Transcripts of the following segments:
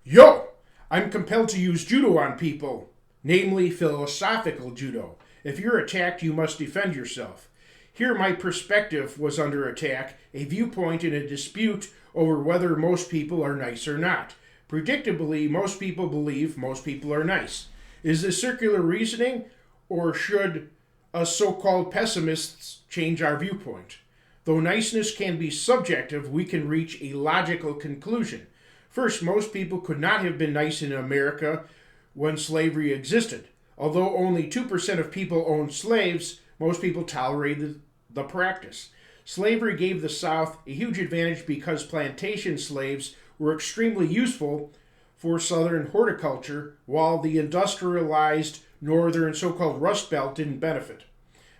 Yo! I'm compelled to use judo on people, namely philosophical judo. If you're attacked, you must defend yourself. Here, my perspective was under attack, a viewpoint in a dispute over whether most people are nice or not. Predictably, most people believe most people are nice. Is this circular reasoning, or should us so called pessimists change our viewpoint? Though niceness can be subjective, we can reach a logical conclusion. First, most people could not have been nice in America when slavery existed. Although only 2% of people owned slaves, most people tolerated the practice. Slavery gave the South a huge advantage because plantation slaves were extremely useful for Southern horticulture, while the industrialized Northern so called Rust Belt didn't benefit.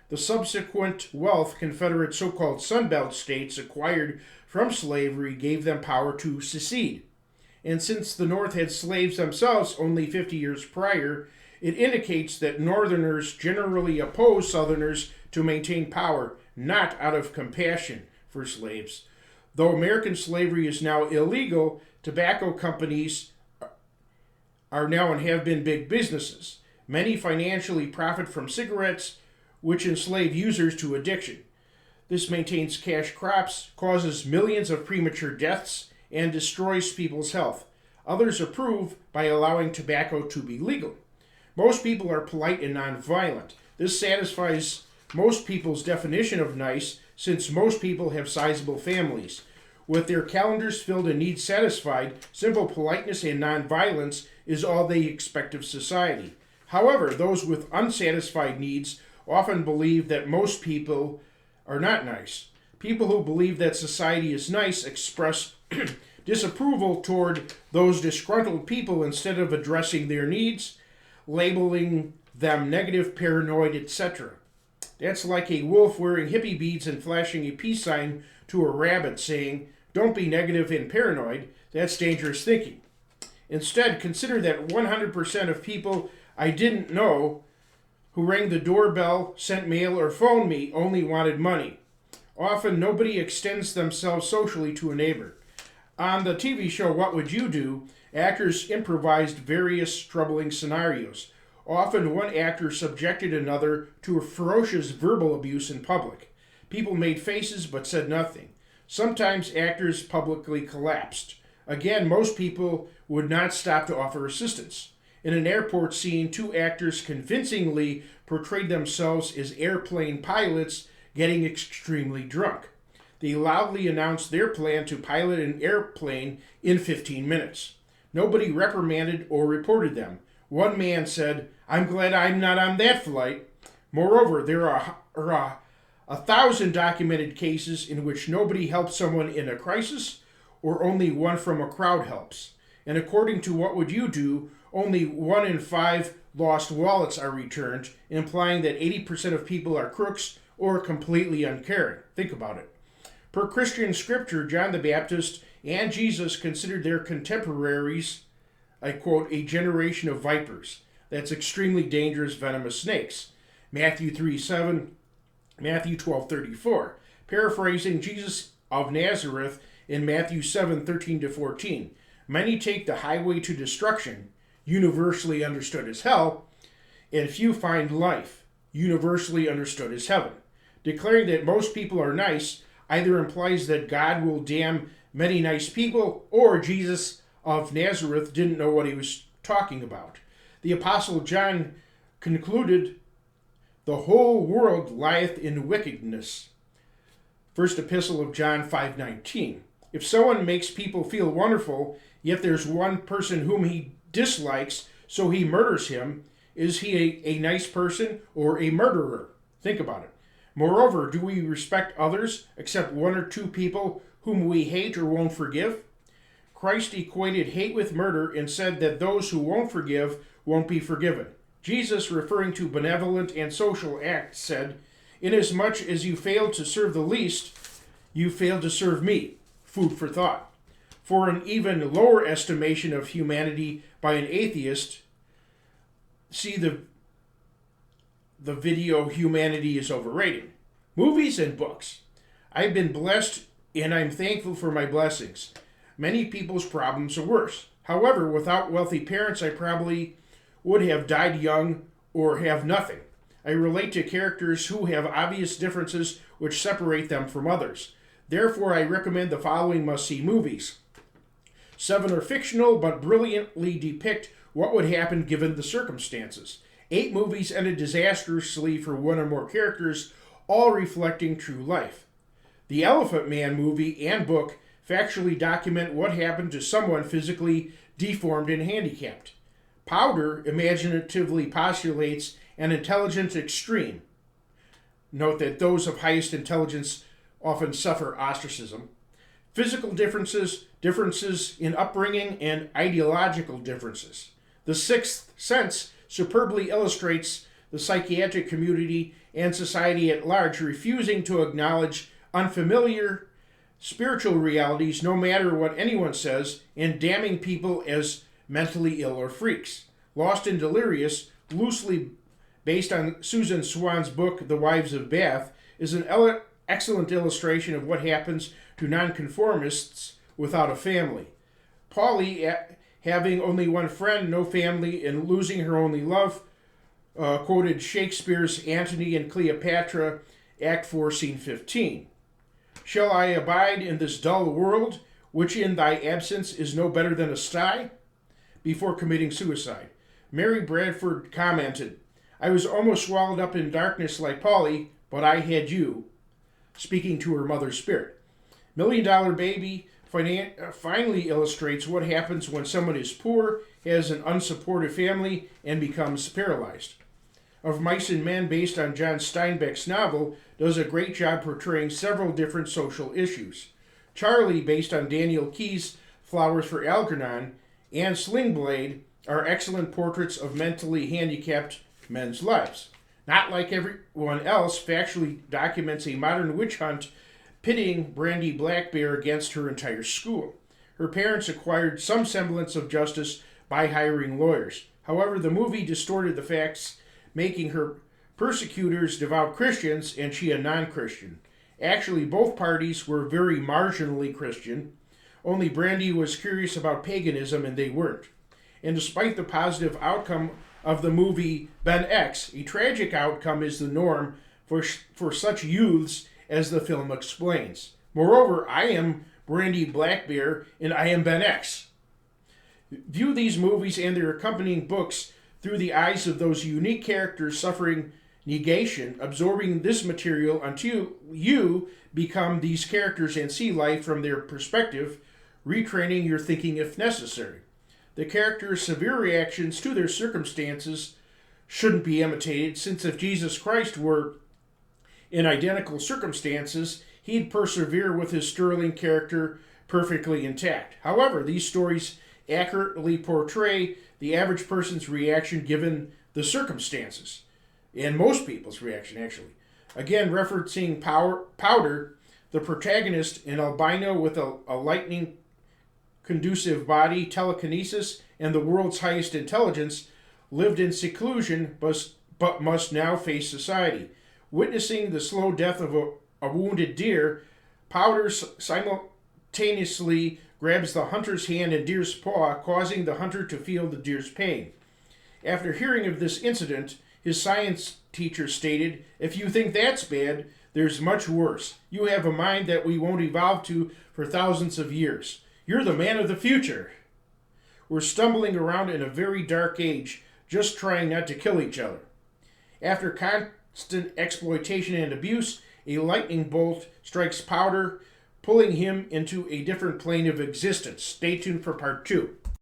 The subsequent wealth Confederate so called Sun Belt states acquired from slavery gave them power to secede. And since the North had slaves themselves only 50 years prior, it indicates that Northerners generally oppose Southerners to maintain power, not out of compassion for slaves. Though American slavery is now illegal, tobacco companies are now and have been big businesses. Many financially profit from cigarettes, which enslave users to addiction. This maintains cash crops, causes millions of premature deaths, and destroys people's health. Others approve by allowing tobacco to be legal. Most people are polite and nonviolent. This satisfies most people's definition of nice, since most people have sizable families. With their calendars filled and needs satisfied, simple politeness and nonviolence is all they expect of society. However, those with unsatisfied needs often believe that most people are not nice. People who believe that society is nice express disapproval toward those disgruntled people instead of addressing their needs, labeling them negative, paranoid, etc. That's like a wolf wearing hippie beads and flashing a peace sign to a rabbit saying, "Don't be negative and paranoid, that's dangerous thinking." Instead, consider that 100% of people I didn't know who rang the doorbell, sent mail, or phoned me only wanted money. Often, nobody extends themselves socially to a neighbor. On the TV show What Would You Do?, actors improvised various troubling scenarios. Often, one actor subjected another to a ferocious verbal abuse in public. People made faces but said nothing. Sometimes actors publicly collapsed. Again, most people would not stop to offer assistance. In an airport scene, two actors convincingly portrayed themselves as airplane pilots getting extremely drunk. They loudly announced their plan to pilot an airplane in 15 minutes. Nobody reprimanded or reported them. One man said, "I'm glad I'm not on that flight." Moreover, there are 1,000 documented cases in which nobody helped someone in a crisis, or only one from a crowd helps. And according to What Would You Do?, only 1 in 5 lost wallets are returned, implying that 80% of people are crooks or completely uncaring. Think about it. Per Christian scripture, John the Baptist and Jesus considered their contemporaries, I quote, "a generation of vipers." That's extremely dangerous, venomous snakes. Matthew 3:7, Matthew 12:34. Paraphrasing Jesus of Nazareth in Matthew 7:13-14. Many take the highway to destruction, universally understood as hell, and few find life, universally understood as heaven. Declaring that most people are nice either implies that God will damn many nice people, or Jesus of Nazareth didn't know what he was talking about. The Apostle John concluded, "The whole world lieth in wickedness." First Epistle of John 5:19. If someone makes people feel wonderful, yet there's one person whom he dislikes, so he murders him, is he a nice person or a murderer? Think about it. Moreover, do we respect others except 1 or 2 people whom we hate or won't forgive? Christ equated hate with murder and said that those who won't forgive won't be forgiven. Jesus, referring to benevolent and social acts, said, "Inasmuch as you failed to serve the least, you failed to serve me." Food for thought. For an even lower estimation of humanity by an atheist, see the video "Humanity is Overrated." Movies and books. I've been blessed and I'm thankful for my blessings. Many people's problems are worse. However, without wealthy parents, I probably would have died young or have nothing. I relate to characters who have obvious differences which separate them from others. Therefore, I recommend the following must-see movies. 7 are fictional but brilliantly depict what would happen given the circumstances. 8 movies ended disastrously for one or more characters, all reflecting true life. The Elephant Man movie and book factually document what happened to someone physically deformed and handicapped. Powder imaginatively postulates an intelligence extreme. Note that those of highest intelligence often suffer ostracism. Physical differences, differences in upbringing, and ideological differences. The Sixth Sense superbly illustrates the psychiatric community and society at large refusing to acknowledge unfamiliar spiritual realities no matter what anyone says, and damning people as mentally ill or freaks. Lost and Delirious, loosely based on Susan Swan's book The Wives of Bath, is an excellent illustration of what happens to nonconformists without a family. Polly, having only one friend, no family, and losing her only love, quoted Shakespeare's Antony and Cleopatra, Act 4, Scene 15. Shall I abide in this dull world, which in thy absence is no better than a sty? Before committing suicide. Mary Bradford commented, I was almost swallowed up in darkness like Polly, but I had you, speaking to her mother's spirit. $1 Million Baby finally illustrates what happens when someone is poor, has an unsupportive family, and becomes paralyzed. Of Mice and Men, based on John Steinbeck's novel, does a great job portraying several different social issues. Charlie, based on Daniel Keyes' Flowers for Algernon, and Sling Blade are excellent portraits of mentally handicapped men's lives. Not Like Everyone Else factually documents a modern witch hunt pitting Brandy Blackbear against her entire school. Her parents acquired some semblance of justice by hiring lawyers. However, the movie distorted the facts, making her persecutors devout Christians and she a non-Christian. Actually, both parties were very marginally Christian. Only Brandy was curious about paganism and they weren't. And despite the positive outcome of the movie Ben X, a tragic outcome is the norm for such youths as the film explains. Moreover, I am Brandy Blackbear and I am Ben X. View these movies and their accompanying books through the eyes of those unique characters suffering negation, absorbing this material until you become these characters and see life from their perspective, retraining your thinking if necessary. The characters' severe reactions to their circumstances shouldn't be imitated, since if Jesus Christ were in identical circumstances, he'd persevere with his sterling character perfectly intact. However, these stories accurately portray the average person's reaction given the circumstances, and most people's reaction, actually. Again, referencing Powder, the protagonist, an albino with a lightning-conducive body, telekinesis, and the world's highest intelligence, lived in seclusion but must now face society. Witnessing the slow death of a wounded deer, Powder simultaneously grabs the hunter's hand and deer's paw, causing the hunter to feel the deer's pain. After hearing of this incident, his science teacher stated, "If you think that's bad, there's much worse. You have a mind that we won't evolve to for thousands of years. You're the man of the future." We're stumbling around in a very dark age, just trying not to kill each other. After constant exploitation and abuse, a lightning bolt strikes Powder, pulling him into a different plane of existence. Stay tuned for part 2.